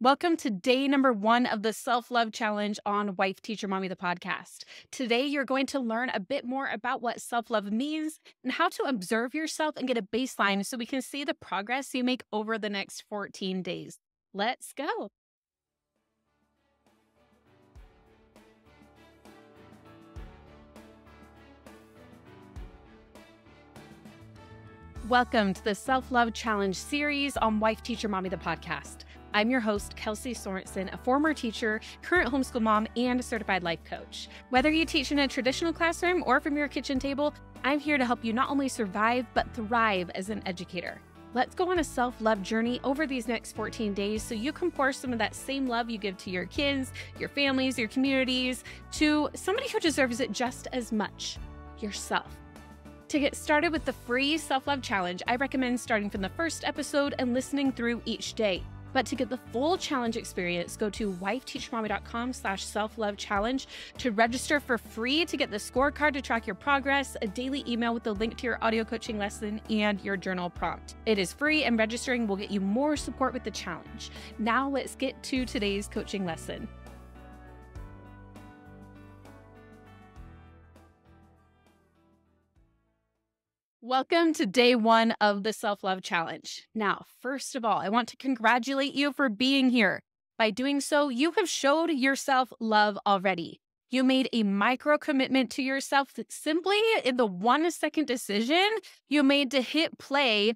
Welcome to day number 1 of the Self-Love Challenge on Wife, Teacher, Mommy, the podcast. Today, you're going to learn a bit more about what self-love means and how to observe yourself and get a baseline so we can see the progress you make over the next 14 days. Let's go. Welcome to the Self-Love Challenge series on Wife, Teacher, Mommy, the podcast. I'm your host, Kelsey Sorensen, a former teacher, current homeschool mom, and a certified life coach. Whether you teach in a traditional classroom or from your kitchen table, I'm here to help you not only survive, but thrive as an educator. Let's go on a self-love journey over these next 14 days so you can pour some of that same love you give to your kids, your families, your communities, to somebody who deserves it just as much, yourself. To get started with the free self-love challenge, I recommend starting from the first episode and listening through each day. But to get the full challenge experience, go to wifeteachermommy.com/self-love-challenge to register for free to get the scorecard to track your progress, a daily email with the link to your audio coaching lesson, and your journal prompt. It is free, and registering will get you more support with the challenge. Now let's get to today's coaching lesson. Welcome to day 1 of the Self-Love Challenge. Now, first of all, I want to congratulate you for being here. By doing so, you have showed yourself love already. You made a micro-commitment to yourself that simply in the 1-second decision you made to hit play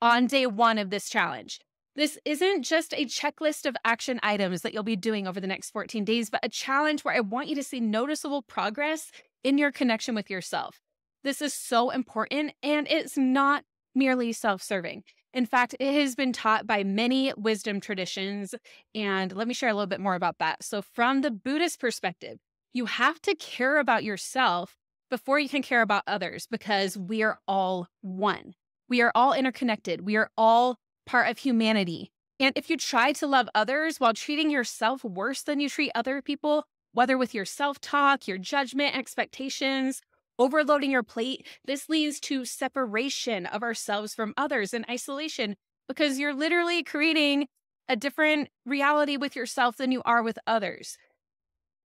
on day 1 of this challenge. This isn't just a checklist of action items that you'll be doing over the next 14 days, but a challenge where I want you to see noticeable progress in your connection with yourself. This is so important, and it's not merely self-serving. In fact, it has been taught by many wisdom traditions, and let me share a little bit more about that. So from the Buddhist perspective, you have to care about yourself before you can care about others, because we are all one. We are all interconnected. We are all part of humanity. And if you try to love others while treating yourself worse than you treat other people, whether with your self-talk, your judgment, expectations, overloading your plate, this leads to separation of ourselves from others and isolation, because you're literally creating a different reality with yourself than you are with others,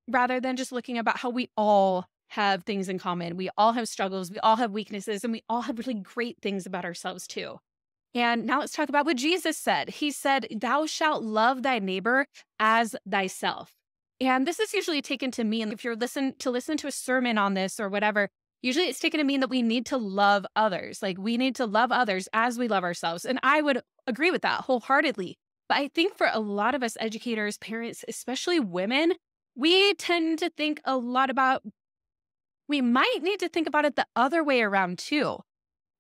rather than just looking about how we all have things in common. We all have struggles, we all have weaknesses, and we all have really great things about ourselves too. And now let's talk about what Jesus said. He said, "Thou shalt love thy neighbor as thyself." And this is usually taken to mean, if you're listen to a sermon on this or whatever, usually it's taken to mean that we need to love others. Like, we need to love others as we love ourselves. And I would agree with that wholeheartedly. But I think for a lot of us educators, parents, especially women, we tend to think a lot about, we might need to think about it the other way around too.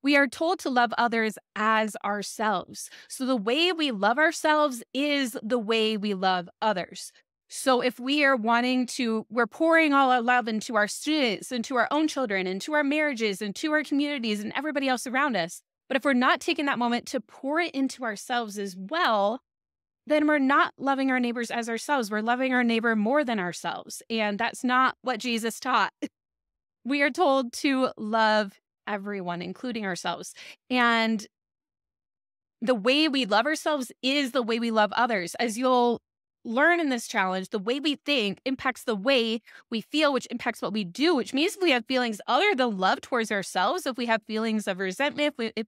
We are told to love others as ourselves. So the way we love ourselves is the way we love others. So if we are we're pouring all our love into our students, into our own children, into our marriages, into our communities, and everybody else around us, but if we're not taking that moment to pour it into ourselves as well, then we're not loving our neighbors as ourselves. We're loving our neighbor more than ourselves. And that's not what Jesus taught. We are told to love everyone, including ourselves. And the way we love ourselves is the way we love others. As you'll learn in this challenge, the way we think impacts the way we feel, which impacts what we do, which means if we have feelings other than love towards ourselves, if we have feelings of resentment, if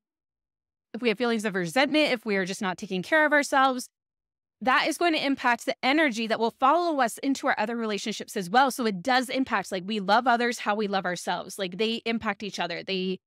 we have feelings of resentment, if we are just not taking care of ourselves, that is going to impact the energy that will follow us into our other relationships as well. So it does impact, like, we love others how we love ourselves. Like, they impact each other. They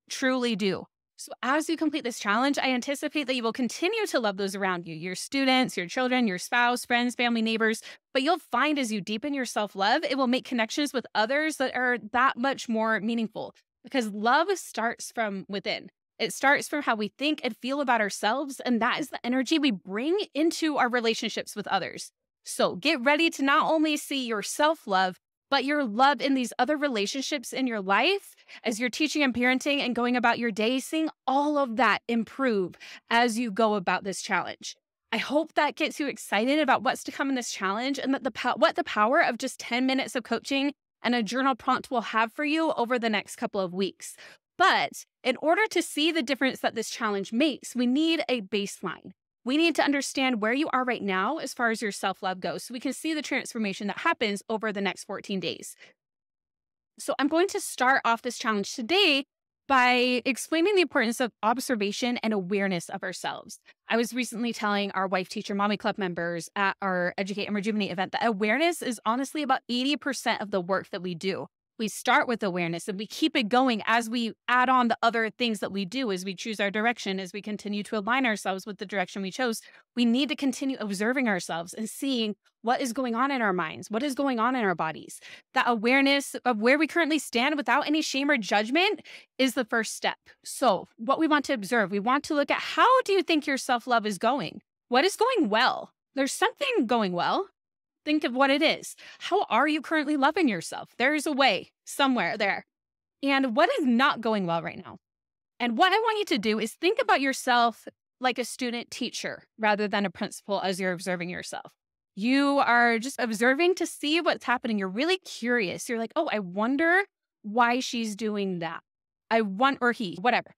truly do. So as you complete this challenge, I anticipate that you will continue to love those around you, your students, your children, your spouse, friends, family, neighbors. But you'll find as you deepen your self-love, it will make connections with others that are that much more meaningful, because love starts from within. It starts from how we think and feel about ourselves, and that is the energy we bring into our relationships with others. So get ready to not only see your self-love, but your love in these other relationships in your life as you're teaching and parenting and going about your day, seeing all of that improve as you go about this challenge. I hope that gets you excited about what's to come in this challenge, and that what the power of just 10 minutes of coaching and a journal prompt will have for you over the next couple of weeks. But in order to see the difference that this challenge makes, we need a baseline. We need to understand where you are right now as far as your self-love goes so we can see the transformation that happens over the next 14 days. So I'm going to start off this challenge today by explaining the importance of observation and awareness of ourselves. I was recently telling our Wife Teacher Mommy Club members at our Educate and Rejuvenate event that awareness is honestly about 80% of the work that we do. We start with awareness and we keep it going as we add on the other things that we do, as we choose our direction, as we continue to align ourselves with the direction we chose. We need to continue observing ourselves and seeing what is going on in our minds, what is going on in our bodies. That awareness of where we currently stand without any shame or judgment is the first step. So what we want to observe, we want to look at, how do you think your self-love is going? What is going well? There's something going well. Think of what it is. How are you currently loving yourself? There's a way somewhere there. And what is not going well right now? And what I want you to do is think about yourself like a student teacher rather than a principal as you're observing yourself. You are just observing to see what's happening. You're really curious. You're like, oh, I wonder why she's doing that. Or he, whatever.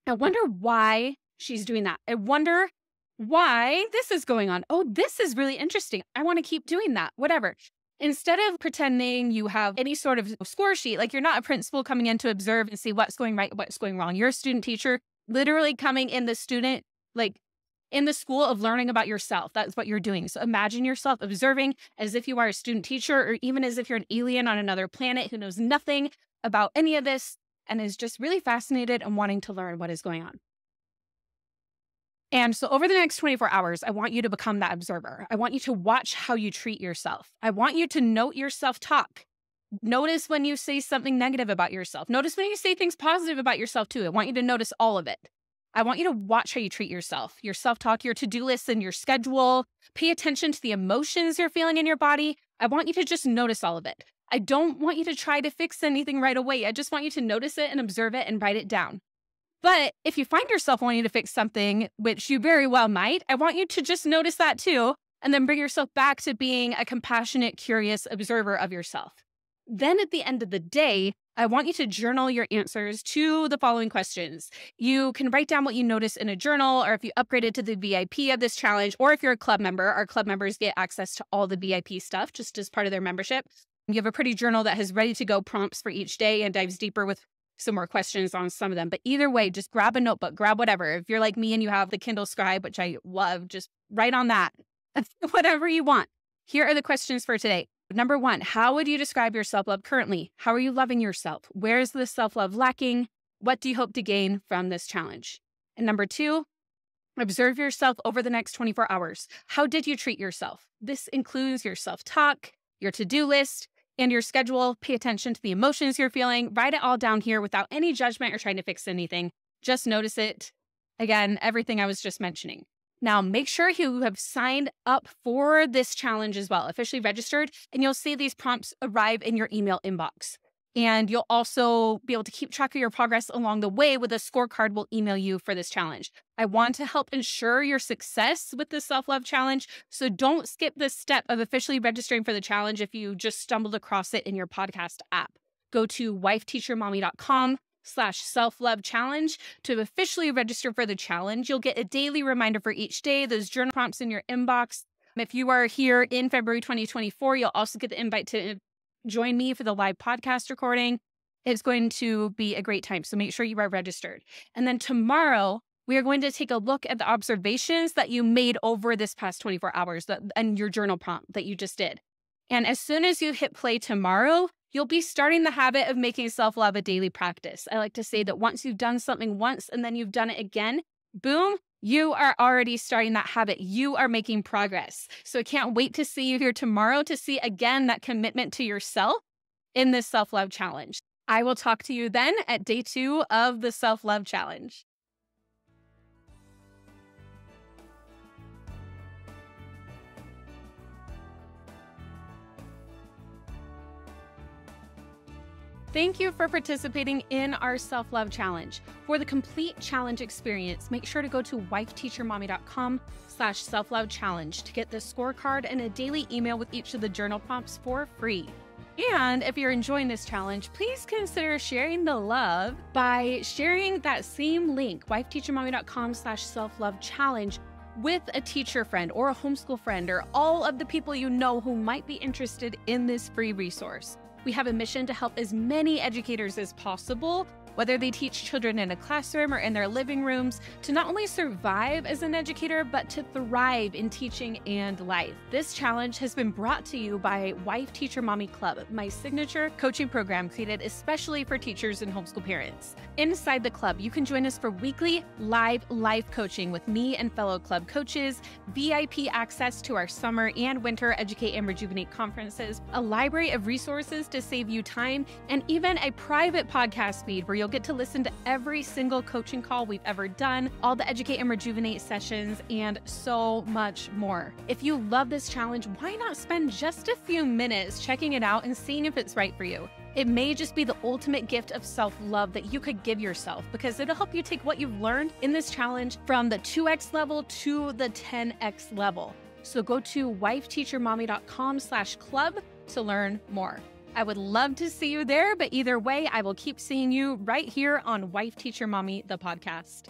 I wonder why she's doing that. I wonder why this is going on. Oh, this is really interesting. I want to keep doing that, whatever. Instead of pretending you have any sort of score sheet, like you're not a principal coming in to observe and see what's going right, what's going wrong. You're a student teacher, literally coming in the student, like in the school of learning about yourself. That's what you're doing. So imagine yourself observing as if you are a student teacher, or even as if you're an alien on another planet who knows nothing about any of this and is just really fascinated and wanting to learn what is going on. And so over the next 24 hours, I want you to become that observer. I want you to watch how you treat yourself. I want you to note your self-talk. Notice when you say something negative about yourself. Notice when you say things positive about yourself too. I want you to notice all of it. I want you to watch how you treat yourself, your self-talk, your to-do list, and your schedule. Pay attention to the emotions you're feeling in your body. I want you to just notice all of it. I don't want you to try to fix anything right away. I just want you to notice it and observe it and write it down. But if you find yourself wanting to fix something, which you very well might, I want you to just notice that too, and then bring yourself back to being a compassionate, curious observer of yourself. Then at the end of the day, I want you to journal your answers to the following questions. You can write down what you notice in a journal, or if you upgraded to the VIP of this challenge, or if you're a club member, our club members get access to all the VIP stuff just as part of their membership. You have a pretty journal that has ready to go prompts for each day and dives deeper with some more questions on some of them. But either way, just grab a notebook, grab whatever. If you're like me and you have the Kindle Scribe, which I love, just write on that, whatever you want. Here are the questions for today. Number 1, how would you describe your self-love currently? How are you loving yourself? Where is the self-love lacking? What do you hope to gain from this challenge? And number 2, observe yourself over the next 24 hours. How did you treat yourself? This includes your self-talk, your to-do list, and your schedule. Pay attention to the emotions you're feeling. Write it all down here without any judgment or trying to fix anything. Just notice it. Again, everything I was just mentioning. Now, make sure you have signed up for this challenge as well, officially registered, and you'll see these prompts arrive in your email inbox. And you'll also be able to keep track of your progress along the way with a scorecard we'll email you for this challenge. I want to help ensure your success with the self-love challenge, so don't skip this step of officially registering for the challenge if you just stumbled across it in your podcast app. Go to wifeteachermommy.com/self-love challenge to officially register for the challenge. You'll get a daily reminder for each day, those journal prompts in your inbox. If you are here in February 2024, you'll also get the invite to join me for the live podcast recording. It's going to be a great time, so make sure you are registered. And then tomorrow, we are going to take a look at the observations that you made over this past 24 hours and your journal prompt that you just did. And as soon as you hit play tomorrow, you'll be starting the habit of making self-love a daily practice. I like to say that once you've done something once and then you've done it again, boom, you are already starting that habit. You are making progress. So I can't wait to see you here tomorrow to see again that commitment to yourself in this self-love challenge. I will talk to you then at day 2 of the self-love challenge. Thank you for participating in our self-love challenge. For the complete challenge experience, make sure to go to wifeteachermommy.com/self-love challenge to get the scorecard and a daily email with each of the journal prompts for free. And if you're enjoying this challenge, please consider sharing the love by sharing that same link, wifeteachermommy.com/self-love challenge, with a teacher friend or a homeschool friend or all of the people you know who might be interested in this free resource. We have a mission to help as many educators as possible, whether they teach children in a classroom or in their living rooms, to not only survive as an educator, but to thrive in teaching and life. This challenge has been brought to you by Wife Teacher Mommy Club, my signature coaching program created especially for teachers and homeschool parents. Inside the club, you can join us for weekly live coaching with me and fellow club coaches, VIP access to our summer and winter Educate and Rejuvenate conferences, a library of resources to save you time, and even a private podcast feed where you'll get to listen to every single coaching call we've ever done, all the Educate and Rejuvenate sessions, and so much more. If you love this challenge, why not spend just a few minutes checking it out and seeing if it's right for you? It may just be the ultimate gift of self-love that you could give yourself, because it'll help you take what you've learned in this challenge from the 2x level to the 10x level. So go to wifeteachermommy.com/club to learn more. I would love to see you there, but either way, I will keep seeing you right here on Wife Teacher Mommy, the podcast.